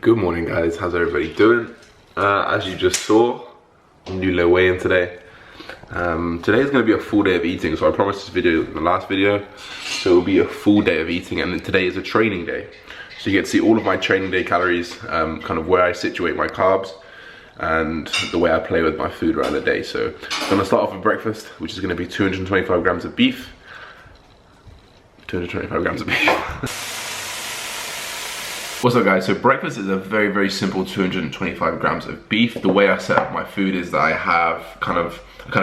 Good morning, guys. How's everybody doing? As you just saw, new low weigh-in today. Today is going to be a full day of eating, so I promised this video in the last video, so it will be a full day of eating, and then today is a training day. So you get to see all of my training day calories, kind of where I situate my carbs, and the way I play with my food around the day. So I'm going to start off with breakfast, which is going to be 225 grams of beef. 225 grams of beef. What's up, guys? So breakfast is a very simple 225 grams of beef. The way I set up my food is that I kind of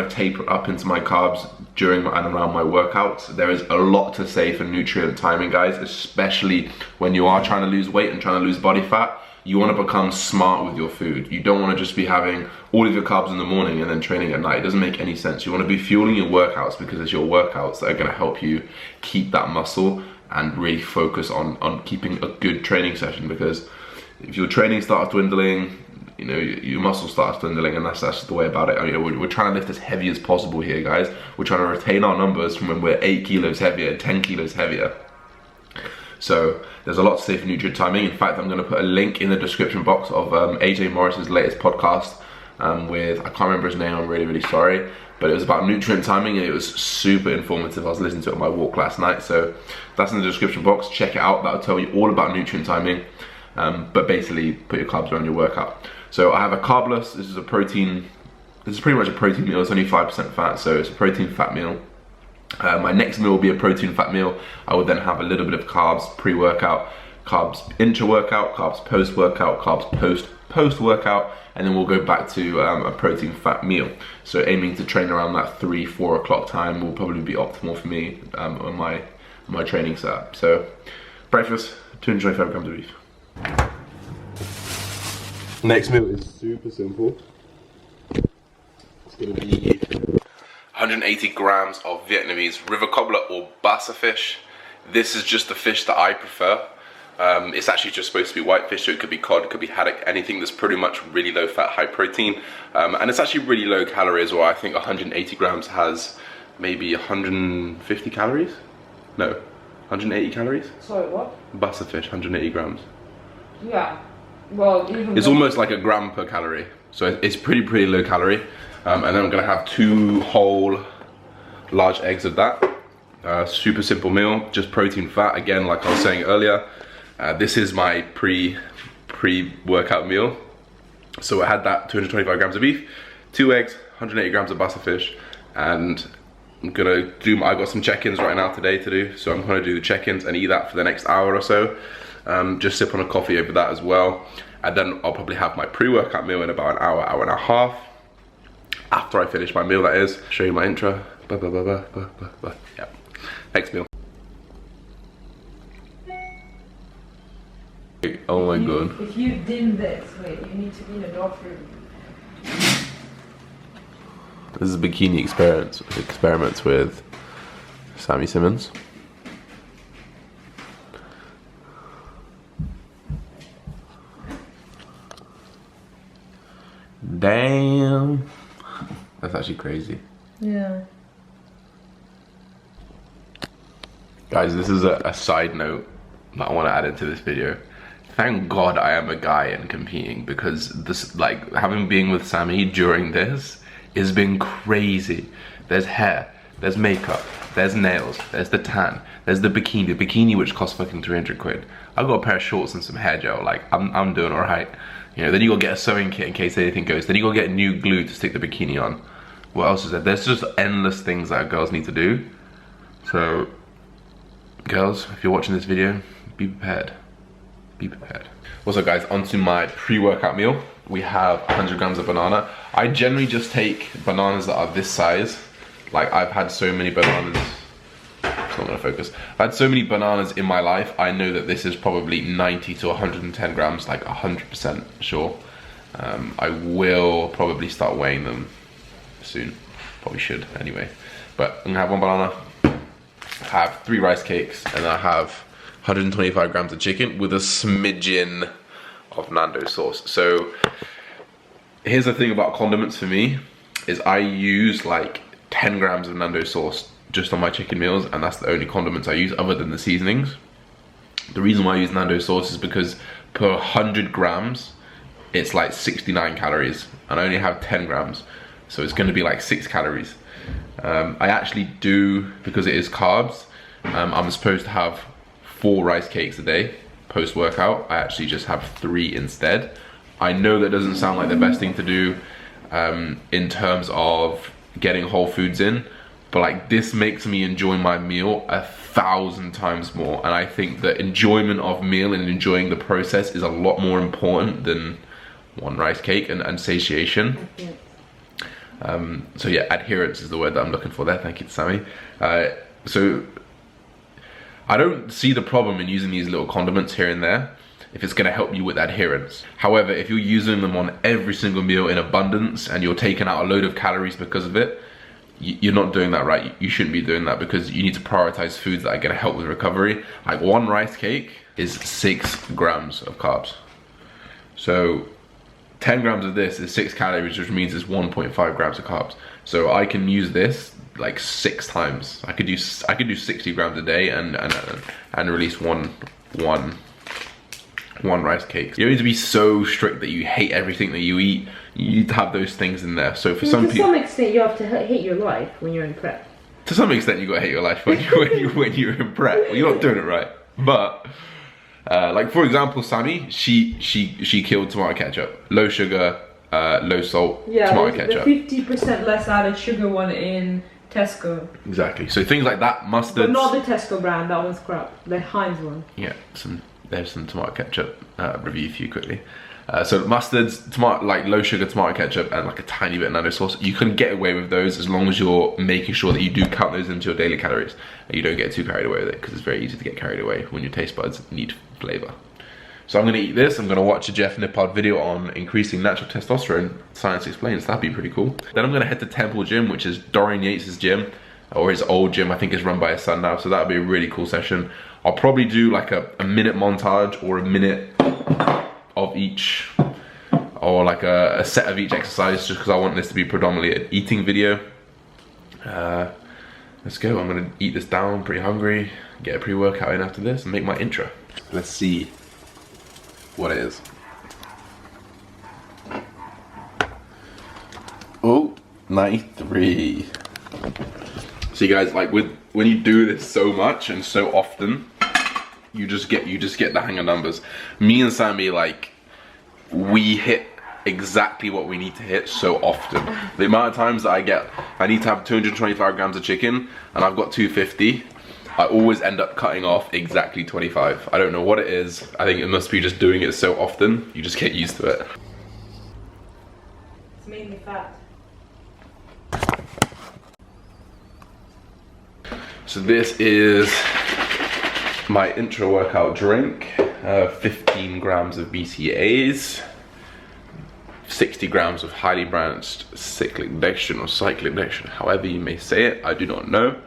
taper up into my carbs during and around my workouts. There is a lot to say for nutrient timing, guys, especially when you are trying to lose weight and trying to lose body fat. You want to become smart with your food. You don't want to just be having all of your carbs in the morning and then training at night. It doesn't make any sense. You want to be fueling your workouts, because it's your workouts that are going to help you keep that muscle and really focus on keeping a good training session. Because if your training starts dwindling, you know, your muscle starts dwindling, and that's just the way about it. I mean, we're trying to lift as heavy as possible here, guys. We're trying to retain our numbers from when we're 8 kilos heavier, 10 kilos heavier. So there's a lot to say for nutrient timing. In fact, I'm going to put a link in the description box of AJ Morris's latest podcast with, I can't remember his name, I'm really sorry, but it was about nutrient timing, and it was super informative. I was listening to it on my walk last night, so that's in the description box. Check it out. That'll tell you all about nutrient timing, but basically put your carbs around your workout. So I have a carbless. This is pretty much a protein meal. It's only 5% fat, so it's a protein fat meal. My next meal will be a protein fat meal. I will then have a little bit of carbs pre-workout, carbs intra-workout, carbs post-workout, carbs post-workout, and then we'll go back to a protein fat meal. So aiming to train around that 3-4 o'clock time will probably be optimal for me on my training setup. So breakfast, 225 grams of beef. Next meal is super simple. It's gonna be 180 grams of Vietnamese river cobbler or basa fish. This is just the fish that I prefer. It's actually just supposed to be white fish, so it could be cod, it could be haddock, anything that's pretty much really low fat, high protein. And it's actually really low calorie as well. I think 180 grams has maybe 150 calories? No, 180 calories? Sorry, what? Basa fish, 180 grams. Yeah, well, even it's almost like a gram per calorie. So it's pretty low calorie. And then I'm gonna have 2 whole large eggs of that. Super simple meal, just protein fat. Again, like I was saying earlier, this is my pre-workout meal. So I had that 225 grams of beef, 2 eggs, 180 grams of basa fish, and I'm gonna I got some check-ins right now today to do, so I'm gonna do the check-ins and eat that for the next hour or so. Just sip on a coffee over that as well. And then I'll probably have my pre-workout meal in about an hour and a half. After I finish my meal, that is. Show you my intro. Yeah. Next meal. Oh my god. If you dim this, wait, you need to be in a dark room. This is bikini experiments with Sammy Simmons. Damn. That's actually crazy. Yeah. Guys, this is a side note that I want to add into this video. Thank God I am a guy and competing, because this, like, having been with Sammy during this has been crazy. There's hair, there's makeup, there's nails, there's the tan, there's the bikini which costs fucking 300 quid. I got a pair of shorts and some hair gel. Like, I'm doing all right. You know, then you gotta get a sewing kit in case anything goes. Then you gotta get new glue to stick the bikini on. What else is there? There's just endless things that girls need to do. So, girls, if you're watching this video, be prepared. Be prepared. What's up, guys? Onto my pre-workout meal. We have 100 grams of banana. I generally just take bananas that are this size. Like, I've had so many bananas. It's not gonna focus. I've had so many bananas in my life. I know that this is probably 90 to 110 grams, like 100% sure. I will probably start weighing them soon. Probably should anyway. But I'm gonna have 1 banana, have 3 rice cakes, and I have 125 grams of chicken with a smidgen of Nando sauce. So here's the thing about condiments for me, is I use like 10 grams of Nando sauce just on my chicken meals, and that's the only condiments I use other than the seasonings. The reason why I use Nando sauce is because per 100 grams, it's like 69 calories, and I only have 10 grams. So it's gonna be like 6 calories. I actually do, because it is carbs, I'm supposed to have 4 rice cakes a day post-workout. I actually just have 3 instead. I know that doesn't sound like the best thing to do in terms of getting whole foods in, but like this makes me enjoy my meal 1,000 times more. And I think that enjoyment of meal and enjoying the process is a lot more important than 1 rice cake and satiation. So yeah, adherence is the word that I'm looking for there. Thank you, Sammy. So I don't see the problem in using these little condiments here and there if it's going to help you with adherence. However, if you're using them on every single meal in abundance and you're taking out a load of calories because of it, you're not doing that right. You shouldn't be doing that, because you need to prioritize foods that are going to help with recovery. Like 1 rice cake is 6 grams of carbs. So 10 grams of this is 6 calories, which means it's 1.5 grams of carbs. So I can use this like 6 times. I could do 60 grams a day and release one rice cake. You don't need to be so strict that you hate everything that you eat. You need to have those things in there. So for some people, to some extent, you have to hate your life when you're in prep. To some extent, you gotta hate your life when you're in prep. Well, you're not doing it right. But like for example, Sammy, she killed tomato ketchup, low sugar, low salt, tomato ketchup. The 50% less added sugar one in Tesco. Exactly. So things like that, mustard. But not the Tesco brand. That one's crap. The Heinz one. Yeah. There's some tomato ketchup review for you quickly. So mustards, like low sugar tomato ketchup, and like a tiny bit of nano sauce. You can get away with those as long as you're making sure that you do count those into your daily calories and you don't get too carried away with it, because it's very easy to get carried away when your taste buds need flavor. So I'm gonna eat this. I'm gonna watch a Jeff Nippard video on increasing natural testosterone, Science Explains. That'd be pretty cool. Then I'm gonna head to Temple Gym, which is Dorian Yates' gym, or his old gym. I think it's run by his son now. So that'll be a really cool session. I'll probably do like a minute montage or a minute of each, or like a set of each exercise, just because I want this to be predominantly an eating video. Let's go. I'm gonna eat this down. I'm pretty hungry. Get a pre-workout in after this and make my intro. Let's see what it is. Oh, 93. So you guys, like when you do this so much and so often, you just get the hang of numbers. Me and Sammy, like, we hit exactly what we need to hit so often. The amount of times that I need to have 225 grams of chicken and I've got 250, I always end up cutting off exactly 25. I don't know what it is. I think it must be just doing it so often, you just get used to it. It's mainly fat. So this is my intra workout drink, 15 grams of BCAAs, 60 grams of highly branched cyclic dextrin or cyclic dextrin, however you may say it, I do not know,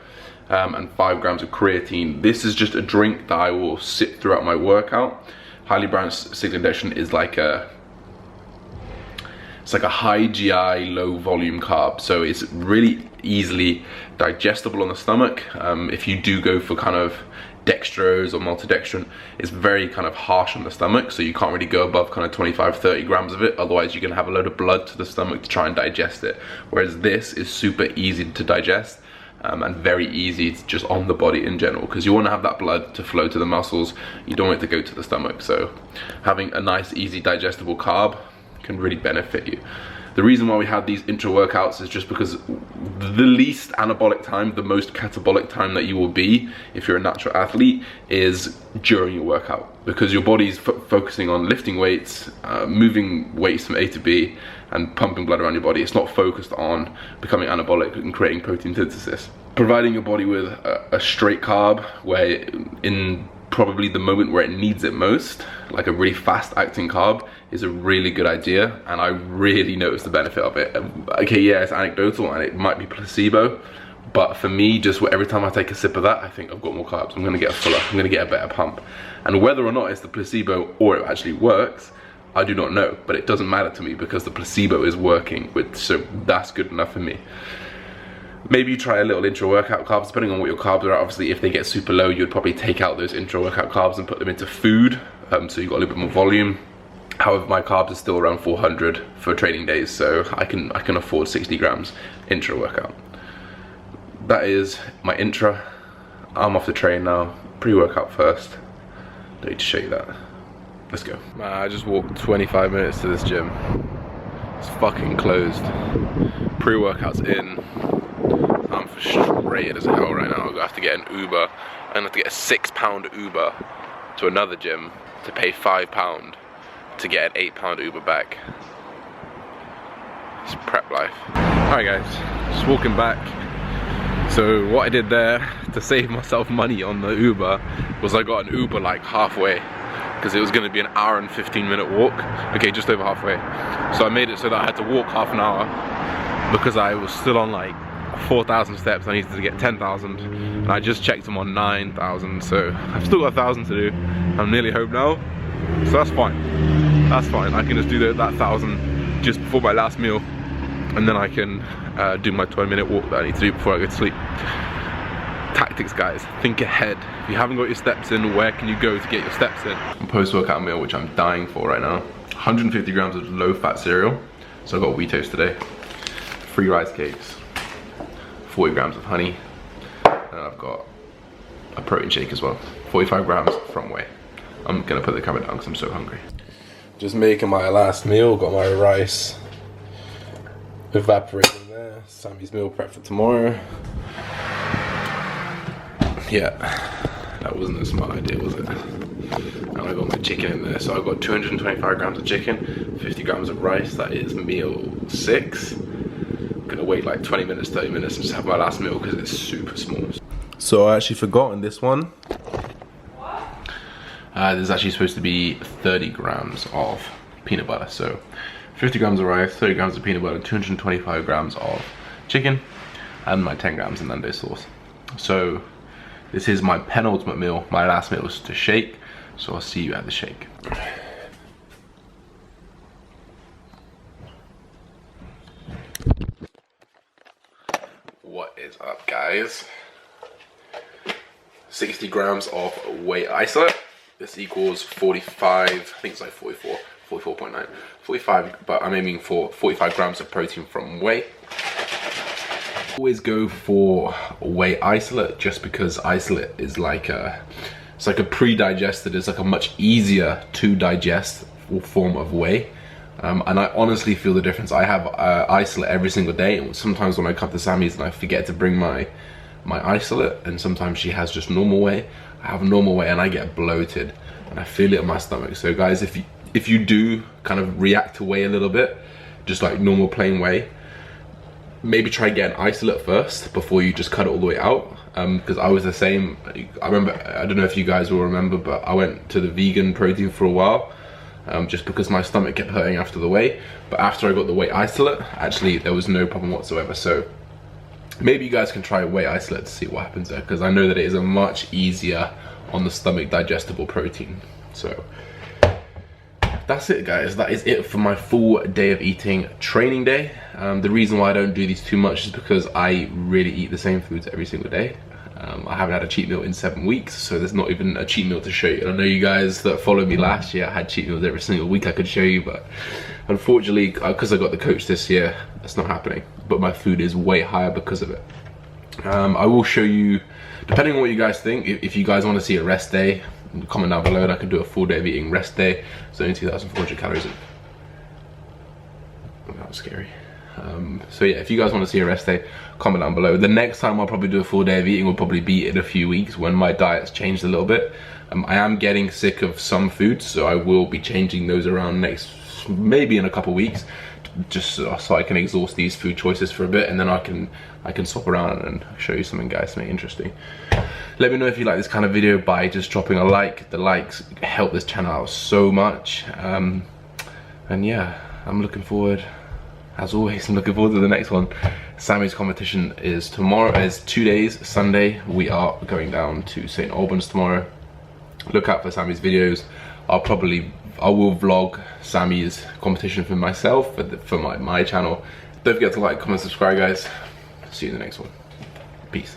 and 5 grams of creatine. This is just a drink that I will sip throughout my workout. Highly branched cyclic dextrin is like it's like a high GI, low volume carb, so it's really easily digestible on the stomach. If you do go for kind of dextrose or maltodextrin, it's very kind of harsh on the stomach, so you can't really go above kind of 25-30 grams of it, otherwise you're gonna have a load of blood to the stomach to try and digest it. Whereas this is super easy to digest and very easy to just on the body in general, because you want to have that blood to flow to the muscles, you don't want it to go to the stomach. So having a nice easy digestible carb can really benefit you. The reason why we have these intra workouts is just because the least anabolic time, the most catabolic time that you will be if you're a natural athlete is during your workout, because your body's focusing on lifting weights, moving weights from A to B and pumping blood around your body. It's not focused on becoming anabolic and creating protein synthesis. Providing your body with a straight carb where in probably the moment where it needs it most, like a really fast acting carb, is a really good idea, and I really notice the benefit of it. Okay, yeah, it's anecdotal and it might be placebo, but for me, just every time I take a sip of that, I think I've got more carbs, I'm gonna get fuller, I'm gonna get a better pump. And whether or not it's the placebo or it actually works, I do not know, but it doesn't matter to me because the placebo is working, so that's good enough for me. Maybe you try a little intro workout carbs, depending on what your carbs are at. Obviously, if they get super low, you'd probably take out those intro workout carbs and put them into food, so you got a little bit more volume. However, my carbs are still around 400 for training days, so I can afford 60 grams intro workout. That is my intra. I'm off the train now. Pre-workout first. Don't need to show you that. Let's go. Man, I just walked 25 minutes to this gym. It's fucking closed. Pre-workout's in. I'm frustrated as hell right now. I'm gonna have to get an Uber. I'm gonna have to get a £6 Uber to another gym to pay £5 to get an £8 Uber back. It's prep life. Alright guys, just walking back. So what I did there to save myself money on the Uber was I got an Uber like halfway, because it was going to be an hour and 15-minute walk. Okay, just over halfway. So I made it so that I had to walk half an hour because I was still on like 4,000 steps. I needed to get 10,000 and I just checked them on 9,000, so I've still got 1,000 to do. I'm nearly home now, so that's fine. That's fine. I can just do that 1,000 just before my last meal, and then I can do my 20-minute walk that I need to do before I go to sleep. Tactics, guys. Think ahead. If you haven't got your steps in, where can you go to get your steps in? Post-workout meal, which I'm dying for right now. 150 grams of low-fat cereal. So I got wheat toast today. 3 rice cakes. 40 grams of honey. And I've got a protein shake as well. 45 grams from whey. I'm gonna put the camera down because I'm so hungry. Just making my last meal. Got my rice evaporating there. Sammy's meal prep for tomorrow. Yeah, that wasn't a smart idea, was it? And I got my chicken in there. So I've got 225 grams of chicken, 50 grams of rice. That is meal 6. I'm gonna wait like 20 minutes, 30 minutes and just have my last meal because it's super small. So I actually forgot in this one. What? There's actually supposed to be 30 grams of peanut butter. So 50 grams of rice, 30 grams of peanut butter, 225 grams of chicken, and my 10 grams of Nando's sauce. So this is my penultimate meal. My last meal was to shake, so I'll see you at the shake. What is up, guys? 60 grams of whey isolate. This equals 45, I think it's like 44, 44.9, 45, but I'm aiming for 45 grams of protein from whey. Always go for whey isolate just because isolate is like it's like a pre-digested, it's like a much easier to digest form of whey. And I honestly feel the difference. I have isolate every single day, and sometimes when I come to Sammy's and I forget to bring my isolate, and sometimes she has just normal whey. I have normal whey and I get bloated and I feel it in my stomach. So guys, if you do kind of react to whey a little bit, just like normal plain whey, maybe try getting isolate first before you just cut it all the way out, because I was the same. I remember, I don't know if you guys will remember, but I went to the vegan protein for a while, just because my stomach kept hurting after the whey. But after I got the whey isolate, actually there was no problem whatsoever. So maybe you guys can try whey isolate to see what happens there, because I know that it is a much easier on the stomach digestible protein. So that's it, guys. That is it for my full day of eating training day. The reason why I don't do these too much is because I really eat the same foods every single day. I haven't had a cheat meal in 7 weeks, so there's not even a cheat meal to show you. And I know you guys that followed me last year, I had cheat meals every single week I could show you, but unfortunately, because I got the coach this year, that's not happening. But my food is way higher because of it. I will show you, depending on what you guys think, if you guys want to see a rest day, comment down below and I can do a full day of eating rest day. It's only 2,400 calories. That was scary. So yeah, if you guys want to see a rest day, comment down below. The next time I'll probably do a full day of eating will probably be in a few weeks when my diet's changed a little bit. I am getting sick of some foods, so I will be changing those around maybe in a couple weeks, just so I can exhaust these food choices for a bit, and then I can swap around and show you something, guys, something interesting. Let me know if you like this kind of video by just dropping a like. The likes help this channel out so much. And yeah, I'm looking forward, as always, I'm looking forward to the next one. Sammy's competition is tomorrow, is 2 days, Sunday. We are going down to St. Albans tomorrow. Look out for Sammy's videos. I will vlog Sammy's competition for myself, for my channel. Don't forget to like, comment, subscribe, guys. See you in the next one.